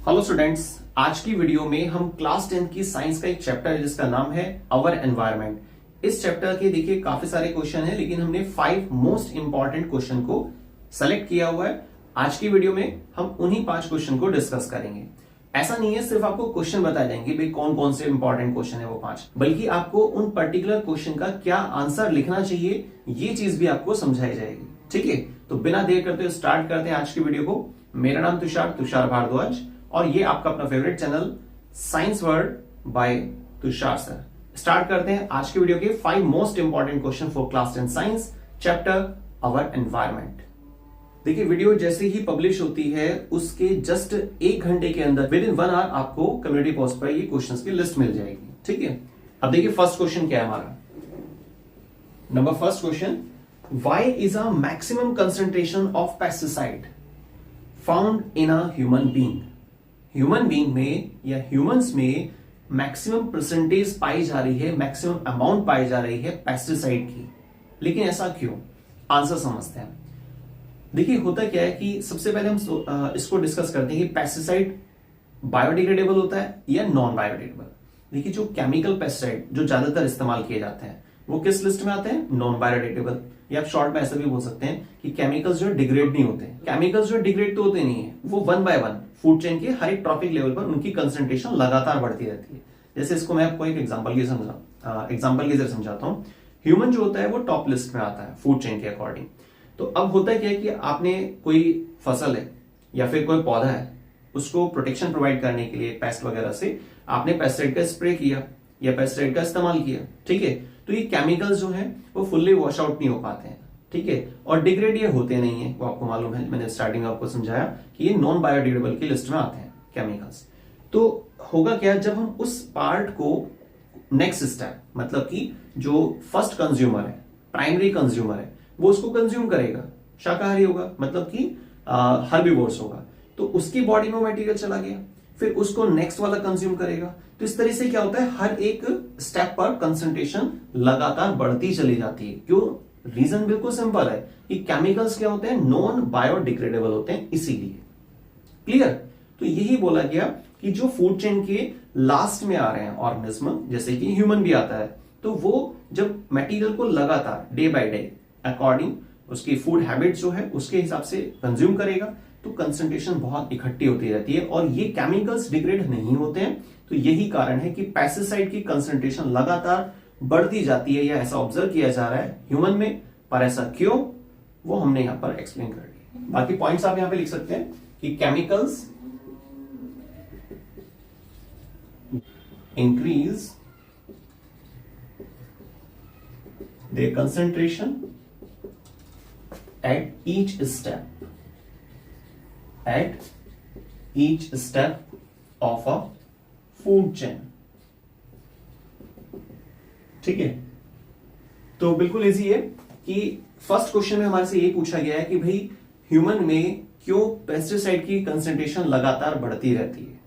Hello students, आज की video में हम क्लास 10 की साइंस का एक चैप्टर है जिसका नाम है अवर एनवायरनमेंट। इस चैप्टर के देखिए काफी सारे क्वेश्चन हैं, लेकिन हमने 5 मोस्ट इंपॉर्टेंट क्वेश्चन को सेलेक्ट किया हुआ है। आज की वीडियो में हम उन्हीं 5 क्वेश्चन को डिस्कस करेंगे। ऐसा नहीं है सिर्फ आपको क्वेश्चन बताए जाएंगे भाई कौन कौन से इंपॉर्टेंट क्वेश्चन है वो 5, बल्कि आपको उन पर्टिकुलर क्वेश्चन का क्या आंसर लिखना चाहिए ये चीज भी आपको समझाई जाएगी। ठीक है, तो बिना देर करते हुए स्टार्ट करते हैं आज की वीडियो को। मेरा नाम तुषार भारद्वाज और ये आपका अपना favourite channel science world by Tushar sir. Start करते हैं आज की वीडियो के 5 most important question for class 10 science chapter our environment. देखिए, वीडियो जैसे ही पब्लिश होती है उसके जस्ट 1 घंटे के अंदर विद इन 1 आवर आपको कम्युनिटी पोस्ट पर ये क्वेश्चंस की लिस्ट मिल जाएगी। ठीक है, अब देखिए फर्स्ट क्वेश्चन क्या है हमारा। Number first question, why is a maximum concentration of pesticide found in a human being. Human being में या ह्यूमंस में मैक्सिमम परसेंटेज पाई जा रही है, मैक्सिमम अमाउंट पाई जा रही है पेस्टिसाइड की, लेकिन ऐसा क्यों? आंसर समझते हैं। देखिए होता क्या है कि सबसे पहले हम इसको डिस्कस करते हैं कि पेस्टिसाइड बायोडिग्रेडेबल होता है या नॉन बायोडिग्रेडेबल। देखिए, जो केमिकल पेस्टिसाइड जो ज्यादातर इस्तेमाल किए जाते हैं वो किस लिस्ट में आते हैं? नॉन बायोडिग्रेडेबल, या आप शॉर्ट में ऐसा भी बोल सकते हैं कि केमिकल्स जो डिग्रेड नहीं होते। केमिकल्स जो डिग्रेड तो होते नहीं है, वो 1 बाय 1 फूड चेन के हर एक ट्रॉपिक लेवल पर उनकी कंसंट्रेशन लगातार बढ़ती रहती है। जैसे इसको मैं आपको एक एग्जांपल के जरिए समझाता हूं। ह्यूमन जो होता है वो टॉप लिस्ट में आता है फूड चेन के अकॉर्डिंग। तो अब होता है क्या है कि आपने कोई फसल है या फिर कोई पौधा है, उसको प्रोटेक्शन प्रोवाइड करने के लिए पेस्ट वगैरह से आपने पेस्टिसाइड का स्प्रे किया या पेस्टिसाइड का इस्तेमाल किया। ठीक है, तो ये केमिकल्स जो है वो फुल्ली वॉश आउट नहीं हो पाते हैं। ठीक है, और डिग्रेड ये होते नहीं है, वो आपको मालूम है, मैंने स्टार्टिंग में आपको समझाया कि ये नॉन बायोडिग्रेडेबल की लिस्ट में आते हैं केमिकल्स। तो होगा क्या, जब हम उस पार्ट को नेक्स्ट स्टेप, मतलब कि जो फर्स्ट कंज्यूमर है, प्राइमरी कंज्यूमर है, वो उसको कंज्यूम करेगा, शाकाहारी होगा, मतलब कि हर्बीवोर्स होगा, तो उसकी बॉडी में मटेरियल चला गया, फिर उसको नेक्स्ट वाला कंज्यूम करेगा। तो इस तरह से क्या होता है, हर एक स्टेप पर कंसंट्रेशन लगातार बढ़ती चली जाती है। क्यों? रीजन बिल्कुल सिंपल है कि केमिकल्स क्या होते हैं? नॉन बायोडिग्रेडेबल होते हैं, इसीलिए। क्लियर? तो यही बोला गया कि जो फूड चेन के लास्ट में आ रहे हैं ऑर्गेनिज्म, जैसे कि ह्यूमन भी आता है, तो वो जब मटेरियल को लगातार डे बाय डे अकॉर्डिंग उसकी फूड हैबिट जो है उसके हिसाब से कंज्यूम करेगा, तो कंसंट्रेशन बहुत इकट्ठी होती रहती है और ये केमिकल्स डिग्रेड नहीं होते हैं। तो यही कारण है कि पेस्टिसाइड की कंसंट्रेशन लगातार बढ़ती जाती है, या ऐसा ऑब्जर्व किया जा रहा है ह्यूमन में। पर ऐसा क्यों, वो हमने यहां पर एक्सप्लेन कर दिया। बाकी पॉइंट्स आप यहां पे लिख सकते हैं कि chemicals increase their concentration at each step of a food chain। ठीक है, तो बिल्कुल इजी है कि फर्स्ट क्वेश्चन में हमारे से ये पूछा गया है कि भाई ह्यूमन में क्यों पेस्टिसाइड की कंसंट्रेशन लगातार बढ़ती रहती है।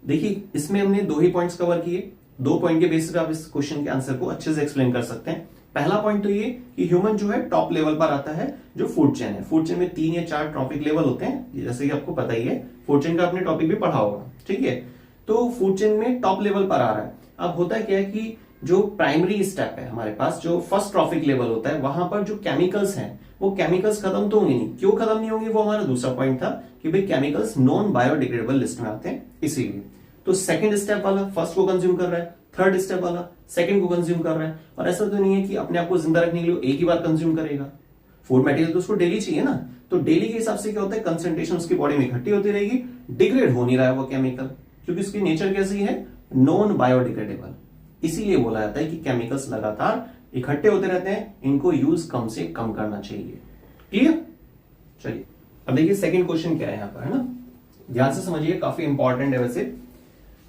देखिए, इसमें हमने 2 ही पॉइंट्स कवर किए। 2 पॉइंट के बेसिस पे आप इस क्वेश्चन के आंसर को अच्छे से एक्सप्लेन कर सकते हैं। पहला पॉइंट तो ये कि ह्यूमन जो है टॉप लेवल पर आता है, जो फूड चेन है। फूड चेन में 3 या 4 ट्रॉपिक लेवल होते हैं, जैसे कि आपको पता ही है, फूड चेन का आपने टॉपिक भी पढ़ा होगा। ठीक है, तो फूड चेन में टॉप लेवल पर आ रहा है। अब होता क्या है कि जो प्राइमरी स्टेप है हमारे पास, जो फर्स्ट ट्रॉपिक लेवल होता है, वहां पर जो केमिकल्स हैं वो केमिकल्स खत्म तो होंगे नहीं। क्यों खत्म नहीं होंगे, वो हमारा दूसरा पॉइंट था कि भाई केमिकल्स नॉन बायोडिग्रेडेबल लिस्ट में आते हैं, इसीलिए। तो सेकंड स्टेप वाला फर्स्ट को कंज्यूम कर रहा है, थर्ड स्टेप वाला सेकंड को कंज्यूम कर रहा है। और ऐसा तो नहीं है कि अपने आप को जिंदा रखने के लिए एक ही बार कंज्यूम करेगा। फूड मटेरियल तो उसको डेली चाहिए ना, तो डेली के हिसाब से क्या होता है, कंसंट्रेशन उसकी बॉडी में इकट्ठी होती रहेगी, डिग्रेड हो नहीं रहा है वो केमिकल, क्योंकि उसकी नेचर कैसी है, नॉन बायोडिग्रेडेबल। इसीलिए बोला जाता है कि केमिकल्स लगातार इकट्ठे होते रहते हैं, इनको यूज कम से कम करना चाहिए। क्लियर? चलिए अब देखिए सेकंड क्वेश्चन क्या है यहां पर, है ना, ध्यान से समझिए, काफी इंपॉर्टेंट है वैसे,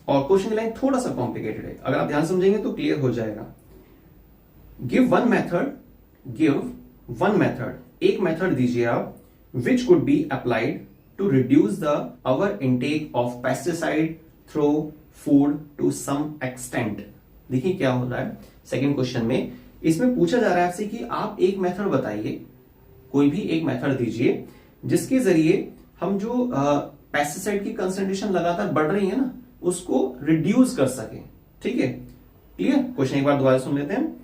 और क्वेश्चन लाइन थोड़ा सा कॉम्प्लिकेटेड है, अगर आप ध्यान समझेंगे तो क्लियर हो जाएगा। गिव वन मेथड, एक मेथड दीजिए आप, which could be applied to reduce the our intake of pesticide through food to some extent. देखिए क्या हो रहा है सेकंड क्वेश्चन में, इसमें पूछा जा रहा है आपसे कि आप एक मेथड बताइए, कोई भी एक मेथड दीजिए जिसके जरिए हम जो पेस्टिसाइड की कंसेंट्रेशन लगातार बढ़ रही है ना, उसको रिड्यूस कर सके। ठीक है, क्लियर? क्वेश्चन एक बार दोबारा सुन लेते हैं।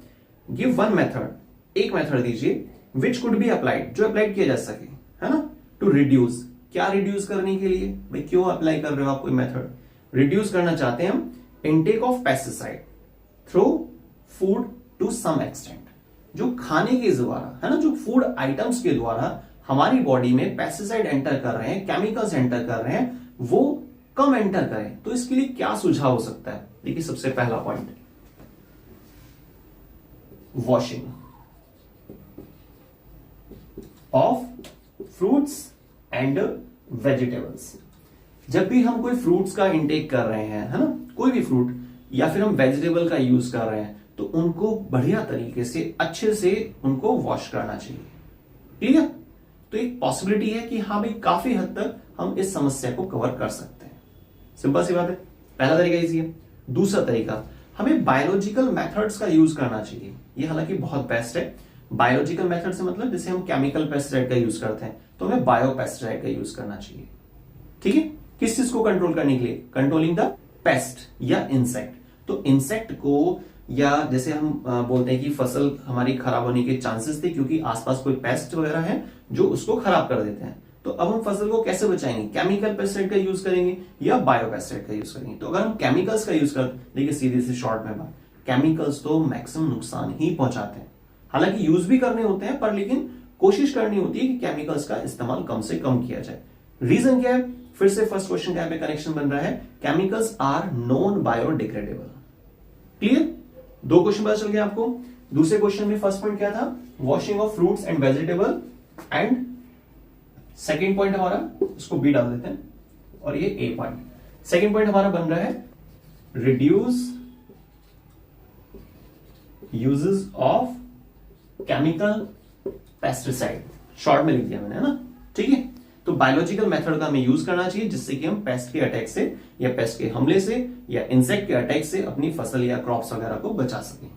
गिव वन मेथड, एक मेथड दीजिए विच कुड बी अप्लाइड, जो अप्लाइड किया जा सके, है ना, टू रिड्यूस। क्या रिड्यूस करने के लिए भाई, क्यों अप्लाई कर रहे हो आप कोई मेथड? रिड्यूस करना चाहते हैं हम intake of pesticide through food to some extent. जो खाने के द्वारा, है ना, जो फूड आइटम्स के द्वारा हमारी बॉडी में पेस्टिसाइड एंटर कर रहे हैं, केमिकल्स एंटर कर रहे हैं, वो कम एंटर करें। तो इसके लिए क्या सुझाव हो सकता है? देखिए, सबसे पहला point, washing of fruits and vegetables. जब भी हम कोई फ्रूट्स का इंटेक कर रहे हैं, है ना, कोई भी फ्रूट, या फिर हम वेजिटेबल का यूज कर रहे हैं, तो उनको बढ़िया तरीके से, अच्छे से उनको वॉश करना चाहिए। क्लियर? तो एक पॉसिबिलिटी है कि हाँ भाई, काफी हद तक हम इस समस्या को कवर कर सकते हैं। सिंपल सी बात है। पहला तरीका इजी है। दूसरा तरीका, हमें बायोलॉजिकल मेथड्स का यूज करना चाहिए। ये हालांकि बहुत बेस्ट है। बायोलॉजिकल मेथड से मतलब जैसे हम केमिकल पेस्टिसाइड का यूज करते हैं, तो हमें बायो पेस्टिसाइड का यूज करना चाहिए। ठीक है, किस चीज को कंट्रोल करने के लिए? कंट्रोलिंग द पेस्ट या इंसेक्ट। तो इंसेक्ट को, या जैसे हम बोलते हैं कि फसल हमारी खराब होने के चांसेस थे क्योंकि आसपास कोई पेस्ट वगैरह है जो उसको खराब कर देते हैं, तो अब हम फसल को कैसे बचाएंगे? केमिकल पेस्टिसाइड का यूज करेंगे या बायो पेस्टिसाइड का यूज करेंगे? तो अगर हम केमिकल्स का यूज करते, देखिए सीधे से शॉर्ट में बात, केमिकल्स तो मैक्सिमम नुकसान ही पहुंचाते हैं। हालांकि यूज भी करने होते हैं, पर लेकिन कोशिश करनी होती है कि केमिकल्स का इस्तेमाल कम से कम किया जाए। रीजन क्या है? फिर से फर्स्ट क्वेश्चन का यहाँ पे कनेक्शन बन रहा है, chemicals are non biodegradable. Clear? दो क्वेश्चन पता चल गया आपको। दूसरे क्वेश्चन में फर्स्ट पॉइंट क्या था? Washing of fruits and vegetable, and second point हमारा, इसको बी डाल देते हैं और ये ए पॉइंट। सेकेंड पॉइंट हमारा बन रहा है reduce uses of chemical pesticide. Short में लिख दिया मैंने, है ना? ठीक है, तो बायोलॉजिकल मेथड का हमें यूज करना चाहिए जिससे कि हम पेस्ट के अटैक से, या पेस्ट के हमले से, या इंसेक्ट के अटैक से अपनी फसल या क्रॉप्स वगैरह को बचा सकें।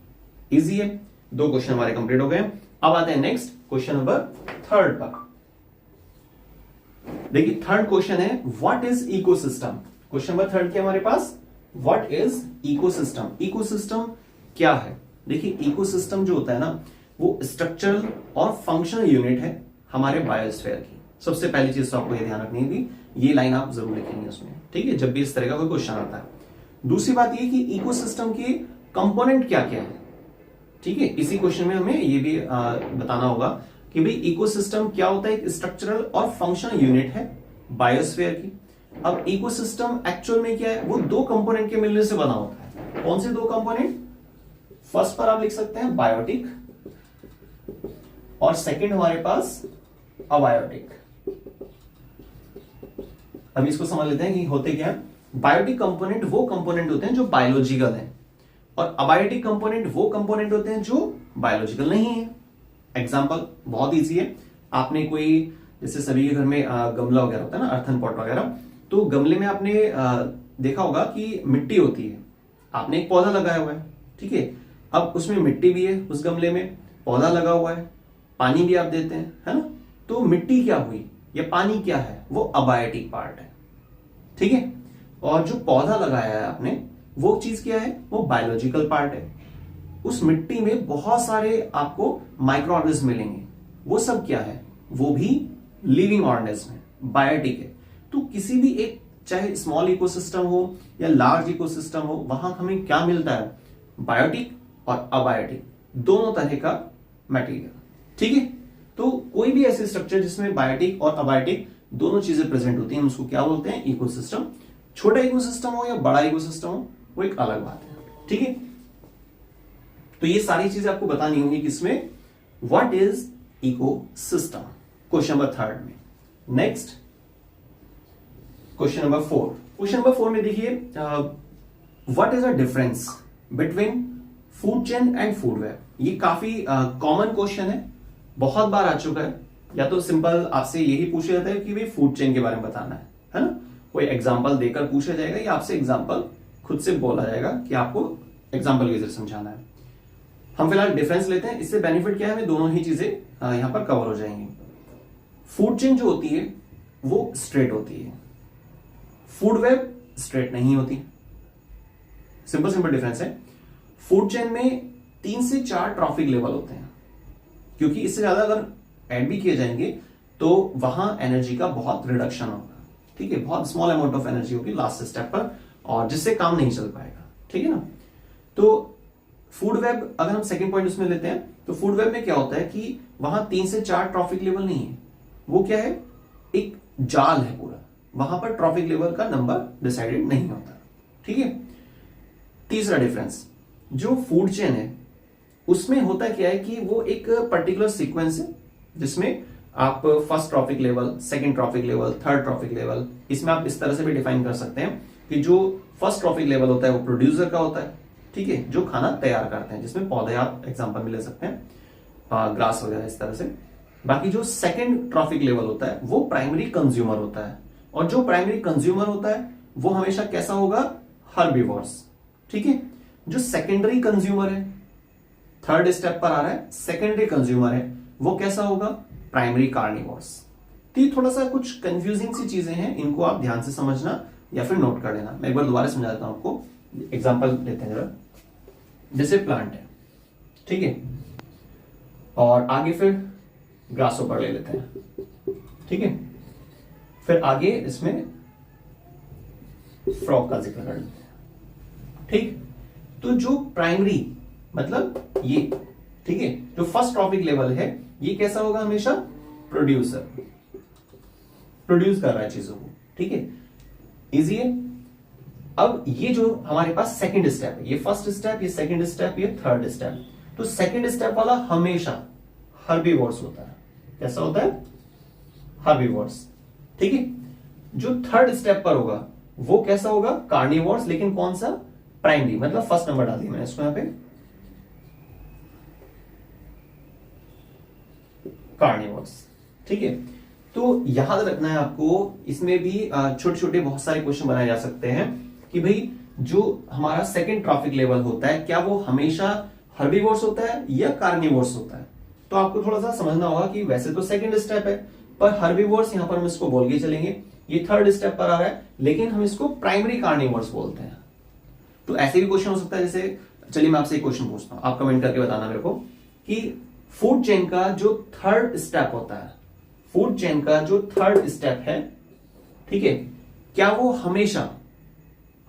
इजी है। दो क्वेश्चन हमारे कंप्लीट हो गए। अब आते हैं नेक्स्ट क्वेश्चन नंबर थर्ड पर। देखिए, थर्ड क्वेश्चन है what is ecosystem. Question number third के हमारे पास व्हाट इज इकोसिस्टम। इकोसिस्टम क्या है? देखिए, इकोसिस्टम जो होता है ना, वो स्ट्रक्चरल और फंक्शनल यूनिट है हमारे बायोस्फीयर की। सबसे पहली चीज तो आपको ये ध्यान रखनी है, ये लाइन आप जरूर लिखेंगे उसमें, ठीक है, जब भी इस तरह का कोई क्वेश्चन आता है। दूसरी बात ये कि इकोसिस्टम के कंपोनेंट क्या क्या है। ठीक है, इसी क्वेश्चन में हमें ये भी बताना होगा कि भाई इकोसिस्टम क्या होता है। एक स्ट्रक्चरल और फंक्शनल यूनिट है बायोस्फीयर की। अब इकोसिस्टम एक्चुअल में क्या है? वो दो कंपोनेंट के मिलने से बना होता है। कौन से दो कंपोनेंट? फर्स्ट पर आप लिख सकते हैं बायोटिक, और सेकंड हमारे पास अबायोटिक। अब इसको समझ लेते हैं कि होते क्या। बायोटिक कंपोनेंट वो कंपोनेंट होते हैं जो बायोलॉजिकल हैं, और अबायोटिक कंपोनेंट वो कंपोनेंट होते हैं जो बायोलॉजिकल नहीं है। एग्जांपल बहुत इजी है। आपने कोई, जैसे सभी के घर में गमला वगैरह होता है ना, अर्थन पॉट वगैरह, तो गमले में आपने देखा होगा कि मिट्टी होती है। आपने एक पौधा लगाया हुआ है, ठीक है, अब उसमें मिट्टी भी है, उस गमले में पौधा लगा हुआ है, पानी भी आप देते हैं, है ना? तो मिट्टी क्या हुई या पानी क्या है? वो अबायोटिक पार्ट है, ठीक है। और जो पौधा लगाया है आपने, वो चीज क्या है? वो बायोलॉजिकल पार्ट है। उस मिट्टी में बहुत सारे आपको माइक्रो ऑर्गेनिज्म मिलेंगे, वो सब क्या है? वो भी लिविंग ऑर्गेनिज्म है, बायोटिक है। तो किसी भी एक, चाहे स्मॉल इकोसिस्टम हो या लार्ज इकोसिस्टम हो, वहां हमें क्या मिलता है? बायोटिक और अबायोटिक दोनों तरह का मटेरियल, ठीक है। तो कोई भी ऐसे स्ट्रक्चर जिसमें बायोटिक और अबायोटिक दोनों चीजें प्रेजेंट होती हैं, उसको क्या बोलते हैं? इकोसिस्टम। छोटा इकोसिस्टम हो या बड़ा इकोसिस्टम हो, वो एक अलग बात है, ठीक है। तो ये सारी चीजें आपको बतानी होंगी किसमें? What is ecosystem, question number third में। Next question number four. Question number four में देखिए, what is a difference between food chain and food web. ये काफी कॉमन क्वेश्चन है, बहुत बार आ चुका है। या तो सिंपल आपसे यही पूछा जाता है कि भाई फूड चेन के बारे में बताना है ना? कोई एग्जांपल देकर पूछा जाएगा, या आपसे एग्जांपल खुद से बोला जाएगा कि आपको एग्जांपल के जरिए समझाना है। हम फिलहाल डिफरेंस लेते हैं, इससे बेनिफिट क्या है? हमें दोनों ही चीजें यहां पर कवर हो जाएंगी। फूड चेन जो होती है वो स्ट्रेट होती है, फूड वेब स्ट्रेट नहीं होती। सिंपल सिंपल डिफरेंस है। फूड चेन में 3 से 4 ट्रॉफिक लेवल होते हैं, क्योंकि इससे ज्यादा अगर ऐड भी किए जाएंगे तो वहां एनर्जी का बहुत रिडक्शन होगा। ठीक है, बहुत स्मॉल अमाउंट ऑफ एनर्जी होगी लास्ट स्टेप पर, और जिससे काम नहीं चल पाएगा। ठीक है ना। तो फूड वेब अगर हम सेकंड पॉइंट उसमें लेते हैं, तो फूड वेब में क्या होता है कि वहां 3 से 4 ट्रॉफिक लेवल नहीं है। वो क्या है, एक जाल है पूरा, वहां पर ट्रॉफिक लेवल का नंबर डिसाइडेड नहीं होता। ठीक है। तीसरा डिफरेंस, जो फूड चेन है उसमें होता क्या है कि वो एक पर्टिकुलर सीक्वेंस है, जिसमें आप first trophic level, second trophic level, third trophic level, इसमें आप इस तरह से भी डिफाइन कर सकते हैं कि जो फर्स्ट ट्रॉफिक लेवल होता है वो प्रोड्यूसर का होता है। ठीक है, जो खाना तैयार करते हैं, जिसमें पौधे आप एग्जांपल में ले सकते हैं, ग्रास वगैरह इस तरह से। बाकी जो सेकंड ट्रॉफिक लेवल होता है वो प्राइमरी कंज्यूमर होता है, और जो प्राइमरी कंज्यूमर होता है वो हमेशा कैसा होगा, हर्बीवोर्स। ठीक है। जो सेकेंडरी कंज्यूमर है, थर्ड स्टेप पर आ रहा है, सेकेंडरी कंज्यूमर है, वो कैसा होगा, प्राइमरी कार्निवोर्स। तो ये थोड़ा सा कुछ कंफ्यूजिंग सी चीजें हैं, इनको आप ध्यान से समझना या फिर नोट कर लेना। मैं एक बार दोबारा समझा देता हूं आपको, एग्जांपल लेते हैं जरा। जैसे प्लांट है, ठीक है, और आगे फिर ग्रासहोपर ले लेते हैं। ठीक है, फिर आगे इसमें फ्रॉग का जिक्र कर लेते हैं। ठीक, तो जो प्राइमरी मतलब ये, ठीक है, जो फर्स्ट ट्रॉफिक लेवल है ये कैसा होगा, हमेशा प्रोड्यूसर, प्रोड्यूस कर रहा है चीजों को। ठीक है, इजी है। अब ये जो हमारे पास सेकंड स्टेप है, ये फर्स्ट स्टेप, ये सेकंड स्टेप, ये थर्ड स्टेप, तो सेकंड स्टेप वाला हमेशा हर्बीवोर्स होता है। कैसा होता है, हर्बीवोर्स। ठीक है, जो थर्ड स्टेप पर होगा वो कैसा होगा, कार्निवोर्स, लेकिन कौन सा, प्राइमरी, मतलब फर्स्ट नंबर डाल दिया मैंने इसको यहां पे, कार्निवोर्स। ठीक है, तो याद रखना है आपको, इसमें भी छोटे छोटे बहुत सारे क्वेश्चन बनाए जा सकते हैं कि भाई जो हमारा सेकंड ट्रॉफिक लेवल होता है क्या वो हमेशा हर्बीवोर्स होता है या कार्निवोर्स होता है। तो आपको थोड़ा सा समझना होगा कि वैसे तो सेकंड स्टेप है, पर हर्बीवोर्स यहां पर हम इसको बोल के चलेंगे, ये थर्ड स्टेप पर आ रहा है, लेकिन हम इसको प्राइमरी कार्निवोर्स बोलते हैं। तो ऐसे भी क्वेश्चन हो सकता है, जैसे चलिए मैं आपसे एक क्वेश्चन पूछता हूं, आप कमेंट करके बताना मेरे को कि फूड चेन का जो थर्ड स्टेप होता है, फूड चेन का जो थर्ड स्टेप है, ठीक है, क्या वो हमेशा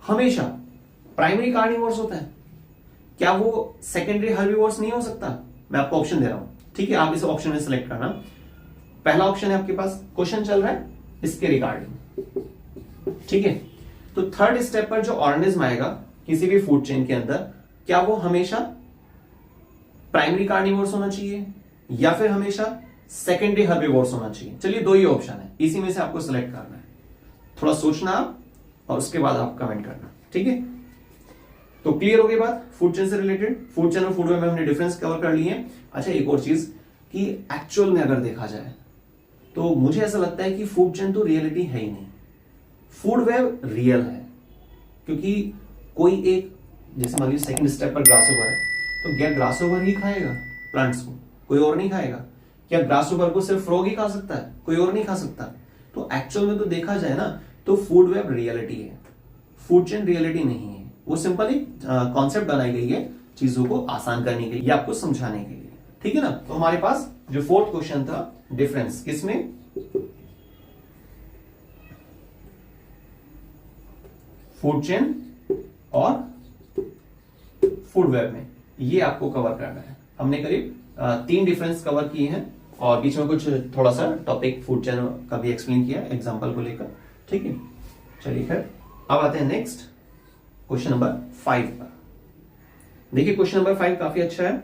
हमेशा प्राइमरी कार्निवोर्स होता है, क्या वो सेकेंडरी हर्बीवोर्स नहीं हो सकता। मैं आपको ऑप्शन दे रहा हूं, ठीक है, आप इस ऑप्शन में सेलेक्ट करना। पहला ऑप्शन है आपके पास, क्वेश्चन चल रहा है इसके रिगार्डिंग। ठीक है, तो थर्ड स्टेप पर जो ऑर्गेनिज्म आएगा किसी भी फूड चेन के अंदर, क्या वो हमेशा प्राइमरी कार्निवोर्स होना चाहिए या फिर हमेशा सेकेंडरी हर्बीवोर्स होना चाहिए। चलिए दो ही ऑप्शन है, इसी में से आपको सिलेक्ट करना है। थोड़ा सोचना आप, और उसके बाद आप कमेंट करना। ठीक है, तो क्लियर हो गई बात फूड चेन से रिलेटेड। फूड चेन और फूड वेब में हमने डिफरेंस कवर कर लिए हैं। अच्छा, एक और चीज कि एक्चुअल में अगर देखा जाए तो मुझे ऐसा लगता है कि फूड चेन तो रियलिटी है ही नहीं, फूड वेब रियल है। क्योंकि कोई एक, जैसे मान लीजिए सेकंड स्टेप पर ग्रासहोपर है, तो क्या ग्रासहोपर ही खाएगा प्लांट्स को, कोई और नहीं खाएगा। क्या ग्रासहोपर को सिर्फ फ्रॉग ही खा सकता है, कोई और नहीं खा सकता। तो एक्चुअल में तो देखा जाए ना, तो फूड वेब रियलिटी है, फूड चेन रियलिटी नहीं है। वो सिंपल एक कॉन्सेप्ट बनाई गई है चीजों को आसान करने के लिए या आपको समझाने के लिए। ठीक है ना। तो हमारे पास जो फोर्थ क्वेश्चन था, डिफरेंस किसमें, फूड चेन और फूड वेब में, ये आपको कवर करना है। हमने करीब 3 डिफरेंस कवर किए हैं, और बीच में कुछ थोड़ा सा टॉपिक फूड चेन का भी एक्सप्लेन किया एग्जांपल को लेकर। ठीक है, चलिए फिर अब आते हैं नेक्स्ट क्वेश्चन नंबर 5 पर। देखिए क्वेश्चन नंबर 5 काफी अच्छा है।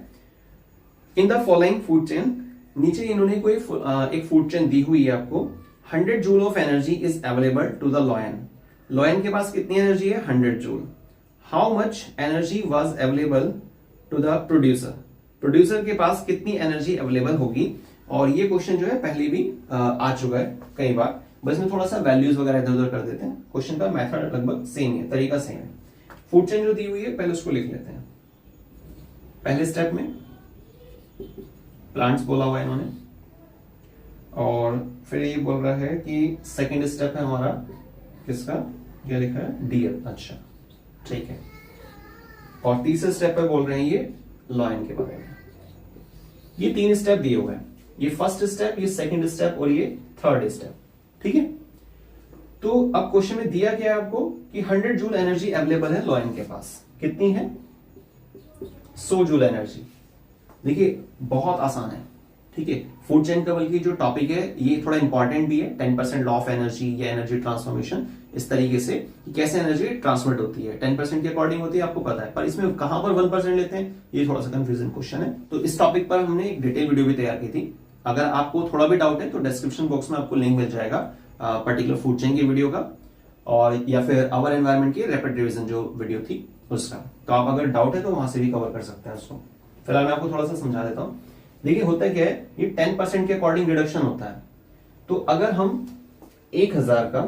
In the following food chain, नीचे इन्होंने कोई एक फूड चेन दी हुई है आपको। 100 joule of energy is available to the lion. Lion के पास कितनी एनर्जी है, 100 joule. How much energy was available to the producer. Producer के पास कितनी एनर्जी अवेलेबल होगी। और ये क्वेश्चन जो है पहले भी आ चुका है कई बार, बस में थोड़ा सा वैल्यूज वगैरह इधर उधर कर देते हैं। क्वेश्चन का मेथड लगभग सेम है, तरीका सेम है। फूड चेन जो दी हुई है पहले उसको लिख लेते हैं। पहले स्टेप में प्लांट्स बोला हुआ है इन्होंने, और फिर ये बोल रहा है कि सेकंड स्टेप है हमारा किसका, क्या लिखा है, डियर, अच्छा ठीक है। और तीसरे स्टेप पे बोल रहे हैं ये लॉयन के बारे में। ये 3 स्टेप दिए हुए हैं, ये फर्स्ट स्टेप, ये सेकंड स्टेप और ये थर्ड स्टेप, ठीक है। तो अब क्वेश्चन में दिया क्या है आपको कि 100 जूल एनर्जी अवेलेबल है लॉयन के पास, कितनी है, 100 जूल एनर्जी। देखिए बहुत आसान है, ठीक है। फूड चेन का बल्कि जो टॉपिक है ये थोड़ा इंपॉर्टेंट भी है, 10% लॉ ऑफ एनर्जी या एनर्जी ट्रांसफॉर्मेशन, इस तरीके से कि कैसे एनर्जी ट्रांसमिट होती है, 10% के अकॉर्डिंग होती है, आपको पता है, पर इसमें कहां पर 1% लेते हैं, ये थोड़ा सा कंफ्यूजन क्वेश्चन है। तो इस टॉपिक पर हमने एक डिटेल वीडियो भी तैयार की थी, अगर आपको थोड़ा भी डाउट है तो डिस्क्रिप्शन बॉक्स में आपको लिंक मिल जाएगा पर्टिकुलर फूड चेन की वीडियो का, और या फिर आवर एनवायरमेंट की रैपिड रिवीजन जो वीडियो थी उसका। तो आप अगर डाउट है तो वहां से भी कवर कर सकते हैं उसको। फिलहाल मैं आपको थोड़ा सा समझा देता हूं। देखिए होता क्या है, ये 10% के अकॉर्डिंग रिडक्शन होता है। तो अगर हम 1000 का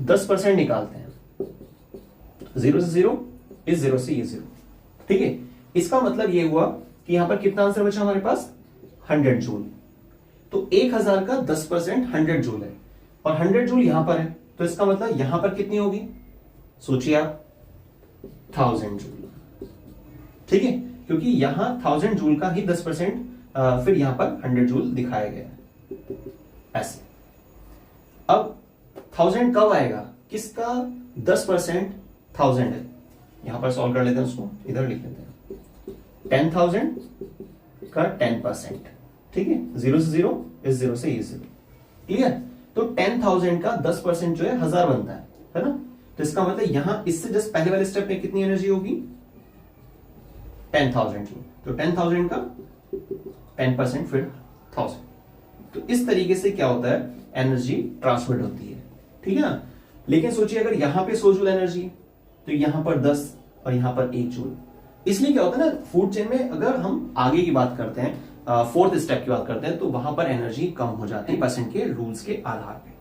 10% निकालते हैं, 0 से 0 इस 0 से ये 0, ठीक है। इसका मतलब ये हुआ कि यहां पर कितना आंसर बचा हमारे पास, 100 जूल। तो 1000 का 10% 100 जूल है, और 100 जूल यहां पर है, तो इसका मतलब यहां पर कितनी होगी, सोचिए आप, 1000 जूल, ठीक है। क्योंकि यहां 1000 जूल का ही 10% फिर यहां पर 100 जूल दिखाया गया है ऐसे। अब 1000 कब आएगा, किसका 10% 1000 है, यहां पर सॉल्व कर लेते हैं उसको, इधर लिख लेते हैं 10,000 का 10%, ठीक है। 0 से 0 इस 0 से ये 0, क्लियर। तो 10,000 का 10% जो है 1000 बनता है ना। तो इसका मतलब यहां इससे जस्ट पहले वाले स्टेप में कितनी एनर्जी होगी, 10,000 जूल। तो 10,000 का 10% फिर 1000। तो इस तरीके से क्या होता है, एनर्जी ट्रांसमिट होती है, ठीक है ना। लेकिन सोचिए अगर यहां पे 100 जूल एनर्जी, तो यहां पर 10 और यहां पर 1 जूल। इसलिए क्या होता है ना, फूड चेन में अगर हम आगे की बात करते हैं, फोर्थ स्टेप की बात करते हैं, तो वहां पर एनर्जी कम हो जाती है % के रूल्स के आधार पे,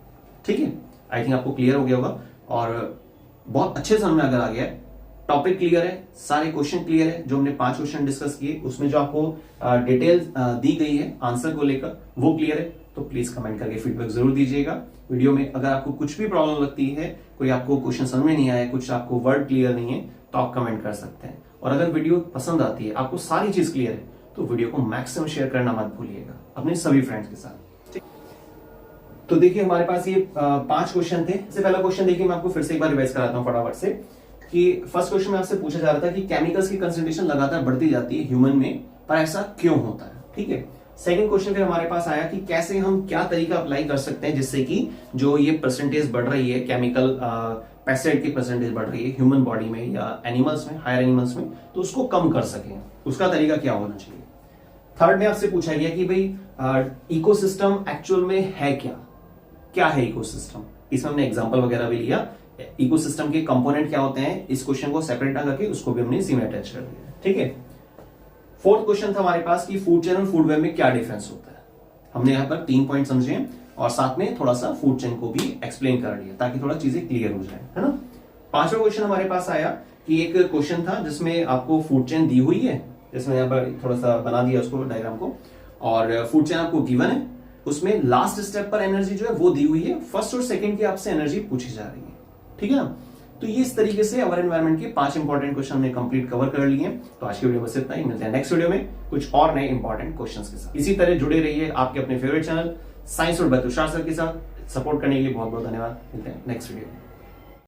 ठीक है। आई थिंक आपको क्लियर हो गया होगा, और बहुत अच्छे समझ में अगर आ गया है, टॉपिक क्लियर है, सारे क्वेश्चन क्लियर है, जो हमने 5 क्वेश्चन डिस्कस किए उसमें जो आपको डिटेल दी गई है आंसर को लेकर वो क्लियर है, तो प्लीज कमेंट करके फीडबैक जरूर दीजिएगा वीडियो में। अगर आपको कुछ भी प्रॉब्लम लगती है, कोई आपको क्वेश्चन समझ में नहीं आया, कुछ आपको वर्ड क्लियर नहीं है, तो आप कमेंट कर सकते हैं। और अगर वीडियो पसंद आती है, आपको सारी चीज क्लियर है, तो वीडियो को मैक्सिमम शेयर करना मत भूलिएगा अपने सभी फ्रेंड्स के साथ। तो देखिए हमारे पास ये 5 क्वेश्चन थे। इससे पहला क्वेश्चन देखिए मैं आपको फिर से एक बार रिवाइज कराता हूँ फटाफट से, कि फर्स्ट क्वेश्चन में आपसे पूछा जा रहा था कि केमिकल्स की कंसंट्रेशन लगातार बढ़ती जाती है ह्यूमन में, पर ऐसा क्यों होता है, ठीक है। सेकंड क्वेश्चन फिर हमारे पास आया कि कैसे हम क्या तरीका अप्लाई कर सकते हैं जिससे कि जो ये परसेंटेज बढ़ रही है, केमिकल पेस्टिसाइड की परसेंटेज बढ़ रही है ह्यूमन बॉडी में या एनिमल्स में, हायर एनिमल्स में, तो उसको कम कर सकें, उसका तरीका क्या होना चाहिए। थर्ड में आपसे पूछा गया कि भाई इकोसिस्टम एक्चुअल में है क्या है इकोसिस्टम। इसमें हमने एग्जांपल वगैरह भी लिया, इकोसिस्टम के कंपोनेंट क्या होते हैं, इस क्वेश्चन को सेपरेट करके उसको भी हमने इसी में अटैच कर दिया, ठीक है। फोर्थ क्वेश्चन था हमारे पास कि फूड चेन और फूड वेब में क्या डिफरेंस होता है। हमने यहाँ पर 3 पॉइंट समझे और साथ में थोड़ा सा फूड चेन को भी एक्सप्लेन कर लिया ताकि थोड़ा चीजें क्लियर हो जाए, है ना। पांचवा क्वेश्चन हमारे पास आया कि एक क्वेश्चन था जिसमें आपको फूड चेन दी हुई है, जिसमें यहाँ पर थोड़ा सा बना दिया उसको डायग्राम को, और फूड चेन आपको गिवन है, उसमें लास्ट स्टेप पर एनर्जी जो है वो दी हुई है, फर्स्ट और सेकंड की आपसे एनर्जी पूछी जा रही है, ठीक है ना। तो ये इस तरीके से अवर एनवायरमेंट के 5 इंपॉर्टेंट क्वेश्चन हमने कंप्लीट कवर कर लिए हैं। तो आज की वीडियो में बस इतना ही, मिलते हैं नेक्स्ट वीडियो में कुछ और नए इंपॉर्टेंट क्वेश्चंस के साथ। इसी तरह जुड़े रहिए आपके अपने फेवरेट चैनल साइंस और तुषार सर के साथ। सपोर्ट करने के लिए बहुत बहुत धन्यवाद। मिलते हैं नेक्स्ट वीडियो में।